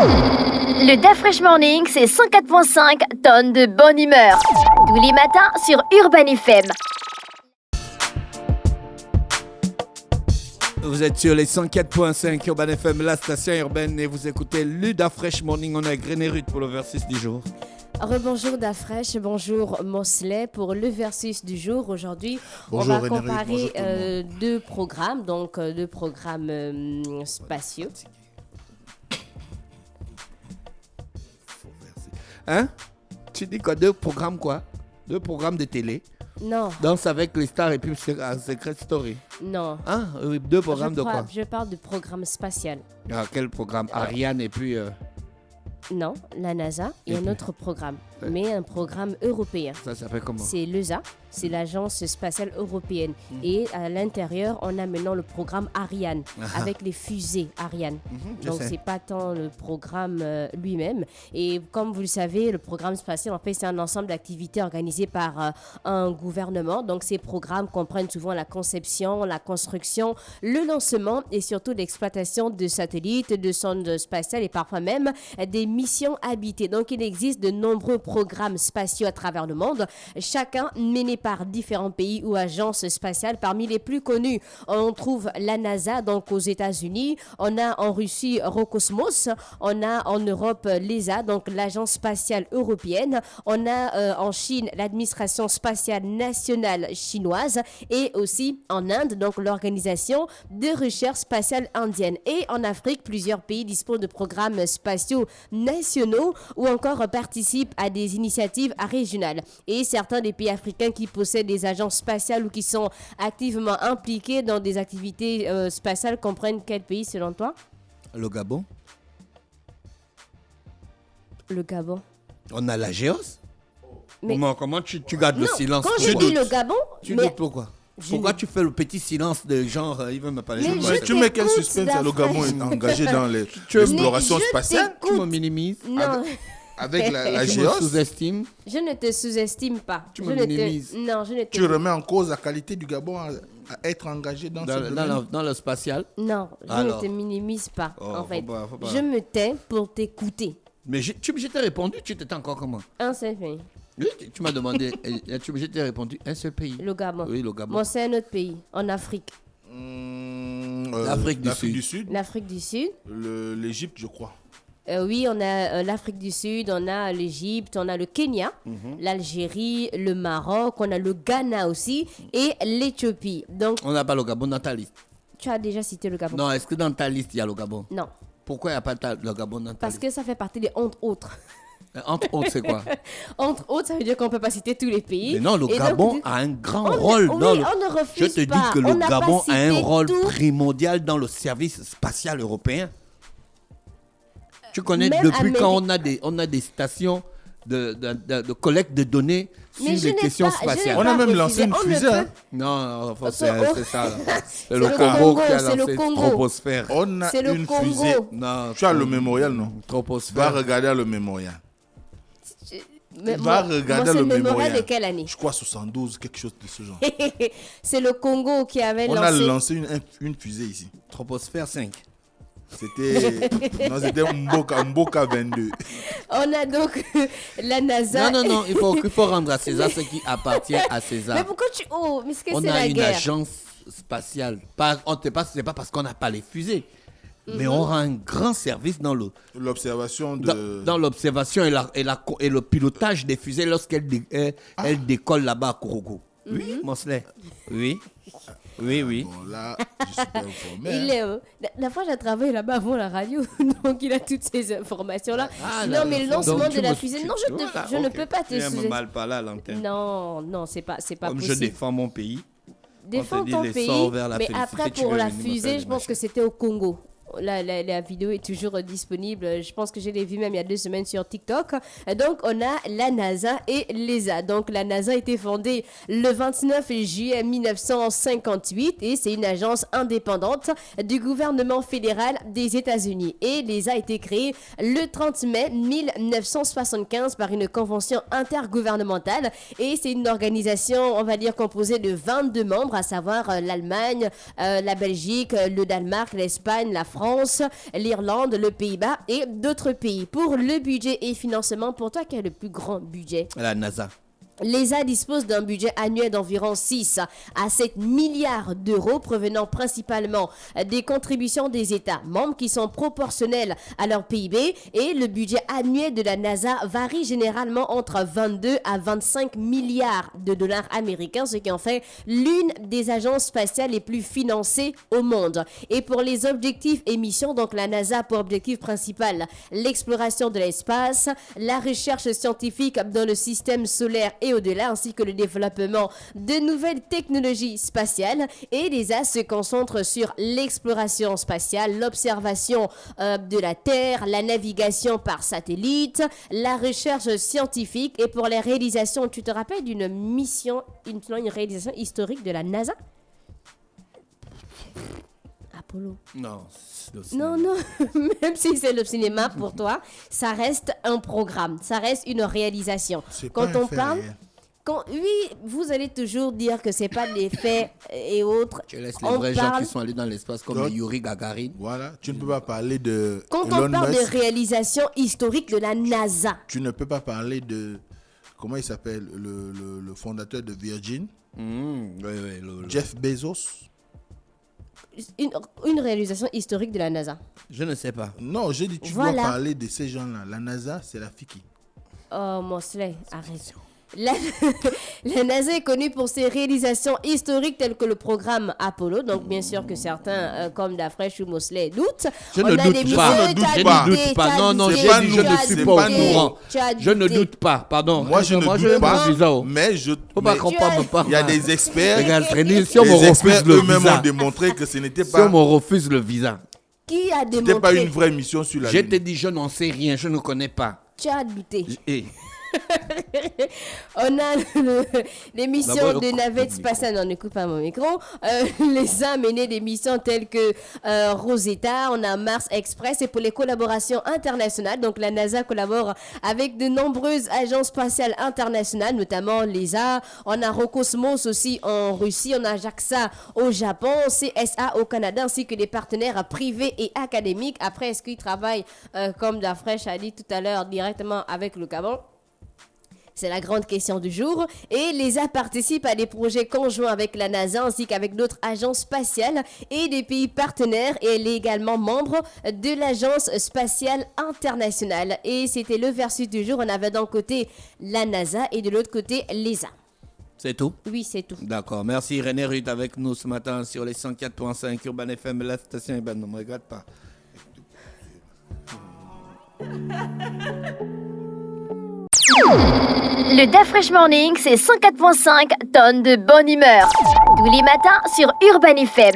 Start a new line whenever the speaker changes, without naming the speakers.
Le DAF Fresh Morning, c'est 104.5 tonnes de bonne humeur. Tous les matins sur Urban FM.
Vous êtes sur les 104.5 Urban FM, la station urbaine, et vous écoutez le DAF Fresh Morning. On a Grénérut pour le versus du jour.
Rebonjour Dafresh, bonjour Mosley pour le versus du jour. Aujourd'hui,
Bonjour,
on va
René Ruiz,
comparer
bonjour tout le monde.
deux programmes, donc deux programmes spatiaux.
Hein? Tu dis quoi? Deux programmes quoi? Deux programmes de télé.
Non,
Danse avec les stars et puis Secret Story.
non.
Hein? Oui, deux programmes de quoi?
Je parle du programme spatial.
Ah, quel programme? Ariane et puis...
Non, la NASA et
Et
un
puis-
autre programme,
Ouais.
mais un programme européen.
ça s'appelle comment?
C'est l'ESA, c'est l'agence spatiale européenne. Et à l'intérieur, on a maintenant le programme Ariane,
Ah.
avec les fusées Ariane.
Je
Donc,
sais.
c'est pas tant le programme lui-même. Et comme vous le savez, le programme spatial, en fait, c'est un ensemble d'activités organisées par un gouvernement. Donc, ces programmes comprennent souvent la conception, la construction, le lancement et surtout l'exploitation de satellites, de sondes spatiales et parfois même des missions habitées. Donc, il existe de nombreux programmes spatiaux à travers le monde, chacun mené par différents pays ou agences spatiales. Parmi les plus connus, on trouve la NASA, donc aux États-Unis. On a en Russie Roscosmos. On a en Europe l'ESA, donc l'Agence spatiale européenne. On a en Chine l'administration spatiale nationale chinoise et aussi en Inde, donc l'organisation de recherche spatiale indienne. Et en Afrique, plusieurs pays disposent de programmes spatiaux nationaux ou encore participent à des initiatives régionales. Et certains des pays africains qui possèdent des agences spatiales ou qui sont activement impliqués dans des activités spatiales comprennent quel pays selon toi?
Le Gabon.
Le Gabon.
On a la Géos.
Mais-
Comment tu gardes le
Non,
silence?
quand
Pourquoi?
je dis le Gabon,
Tu
mais
doutes pourquoi?
Je
Pourquoi
ne-
tu fais le petit silence de genre, il veut me parler
Mais
de
je
moi?
Tu mets quel
t'écoute,
suspense? Le
Dafresh.
Gabon est engagé dans
Tu-
l'exploration
Mais je
spatiale
Tu me minimises.
non,
avec la
Tu me
Géos.
sous-estimes.
je ne te sous-estime pas.
Tu
Je
me
ne te-
minimises.
Non, je ne te...
Tu remets en cause la qualité du Gabon à être engagé dans ce domaine.
Dans le spatial.
Non, je
Alors.
ne te minimise pas,
Oh,
en fait.
faut pas.
Je me tais pour t'écouter.
Mais je t'ai répondu, tu t'étais encore comment?
Un seul pays,
Oui, tu m'as demandé, je t'ai répondu un seul pays.
le Gabon.
Oui, le Gabon.
Bon, c'est un autre pays, en Afrique.
L'Afrique du
L'Afrique
Sud.
du Sud.
L'Afrique du Sud.
L'Égypte, je crois.
Oui, on a l'Afrique du Sud, on a l'Égypte, on a le Kenya, l'Algérie, le Maroc, on a le Ghana aussi et l'Éthiopie. Donc,
On n'a pas le Gabon dans ta liste.
tu as déjà cité le Gabon.
Non, est-ce que dans ta liste, il y a le Gabon?
Non,
Pourquoi il n'y a pas le Gabon dans ta
parce
liste?
que ça fait partie des entre autres.
Entre autres, c'est quoi?
Entre autres, ça veut dire qu'on ne peut pas citer tous les pays.
Mais non, le
Et donc,
Gabon a un grand
on ne-
rôle.
oui,
dans
on
le...
ne refuse
Je te
pas.
dis que
On
le
n'a pas
Gabon a un
cité
rôle
tout.
primordial dans le service spatial européen. Tu connais
Même
depuis quand
Amérique-
on a des stations de collecte de données
Mais
sur
je
les
n'ai
questions
pas- je n'ai
spatiales.
On a
pas
même
refusé.
lancé une
On ne
fusée,
peut-
hein.
Non, enfin,
C'est
c'est ça. là. C'est
le
le
Congo,
Congo qui a
c'est le
lancé
Congo.
Troposphère.
On a
C'est le
une
Congo.
fusée.
Non,
Tu as le mémorial, non? Va
Troposphère.
regarder le mémorial.
Mais
Va
moi,
regarder
c'est
le
mémorial
mémorial.
de quelle année?
Je crois 72, quelque chose de ce genre.
C'est le Congo qui avait
On a
lancé.
lancé une fusée ici.
Troposphère 5.
C'était Mboka 22.
On a donc la NASA.
Non, il faut rendre à César ce qui appartient à
Mais
César.
pourquoi tu. Oh, mais est-ce que
On
c'est
a
la
une
guerre?
agence spatiale. C'est pas parce qu'on n'a pas les fusées. Mais on rend un grand service dans
L'observation de.
dans l'observation et le pilotage des fusées lorsqu'elles elles décollent là-bas à Kouroukou. Oui, Mosley. Oui.
Bon, là, je suis pas informé.
Il est, la fois, j'ai travaillé là-bas avant la radio, donc il a toutes ces informations-là. Non, mais le lancement de la fusée. Non, je ne peux pas te
Tu aimes
sous-estimer.
mal parler à l'antenne.
Non, c'est pas
Comme je
possible.
défends mon pays.
Défends
on te dit
ton
les
pays,
sorts vers la
mais
félicité,
après
tu
pour
veux
la
venir me faire
fusée,
des
je pense que c'était au Congo. La vidéo est toujours disponible. Je pense que je l'ai vue même il y a 2 semaines sur TikTok. Donc, on a la NASA et l'ESA. Donc, la NASA a été fondée le 29 juillet 1958 et c'est une agence indépendante du gouvernement fédéral des États-Unis. Et l'ESA a été créée le 30 mai 1975 par une convention intergouvernementale et c'est une organisation, on va dire, composée de 22 membres, à savoir l'Allemagne, la Belgique, le Danemark, l'Espagne, la France, France, l'Irlande, le Pays-Bas et d'autres pays. Pour le budget et financement, pour toi, quel est le plus grand budget?
La NASA.
L'ESA dispose d'un budget annuel d'environ 6 à 7 milliards d'euros provenant principalement des contributions des États membres qui sont proportionnelles à leur PIB et le budget annuel de la NASA varie généralement entre 22 à 25 milliards de dollars américains, ce qui en fait l'une des agences spatiales les plus financées au monde. Et pour les objectifs et missions, donc la NASA a pour objectif principal l'exploration de l'espace, la recherche scientifique dans le système solaire et au-delà, ainsi que le développement de nouvelles technologies spatiales. Et l'ESA se concentre sur l'exploration spatiale, l'observation de la Terre, la navigation par satellite, la recherche scientifique. Et pour les réalisations, tu te rappelles d'une mission, une réalisation historique de la NASA? Apollo.
Non.
Non, même si c'est le cinéma pour toi, ça reste un programme, ça reste une réalisation. Quand on parle, oui, vous allez toujours dire que c'est pas des faits et autres.
Tu laisses les vrais gens qui sont allés dans l'espace comme Yuri Gagarin.
Voilà, tu ne peux pas parler de
Quand
Elon
on parle
Musk,
de réalisation historique de la NASA.
tu ne peux pas parler de, comment il s'appelle, le fondateur de Virgin, Jeff Bezos.
Une réalisation historique de la NASA.
Je ne sais pas.
Non, j'ai dit, tu dois parler de ces gens-là. La NASA, c'est la FIKI.
Oh, Mosley, arrête. La NASA est connue pour ses réalisations historiques telles que le programme Apollo. Donc, bien sûr que certains, comme Dafresh ou Mosley, doutent.
Je ne doute pas. Non, j'ai dit je ne suis pas au courant. Je ne doute pas. Pardon.
Moi, je ne doute pas. Mais
faut pas qu'on parle pas.
Il y a des experts.
Si on me refuse le
eux-mêmes
visa.
ont démontré que ce n'était pas.
Si on me refuse le visa.
Qui a démontré?
C'était pas une vraie mission sur la Lune.
Je te dis, je n'en sais rien. Je ne connais pas.
Tu as douté.
On a l'émission de navette spatiale. Non, n'écoute pas mon micro. Les a mené des missions telles que Rosetta, on a Mars Express. Et pour les collaborations internationales, donc la NASA collabore avec de nombreuses agences spatiales internationales, notamment l'ESA. On a Roscosmos aussi en Russie. On a JAXA au Japon, CSA au Canada, ainsi que des partenaires privés et académiques. Après, est-ce qu'ils travaillent, comme Dafresh a dit tout à l'heure, directement avec le Gabon? C'est la grande question du jour. Et l'ESA participe à des projets conjoints avec la NASA ainsi qu'avec d'autres agences spatiales et des pays partenaires. Et elle est également membre de l'Agence spatiale internationale. Et c'était le versus du jour. On avait d'un côté la NASA et de l'autre côté l'ESA.
C'est tout?
Oui, c'est tout.
D'accord. Merci René Ruth avec nous ce matin sur les 104.5 Urban FM. La station est bonne, ne me regrette pas.
Le Dafresh Morning, c'est 104.5 tonnes de bonne humeur. Tous les matins sur Urban FM.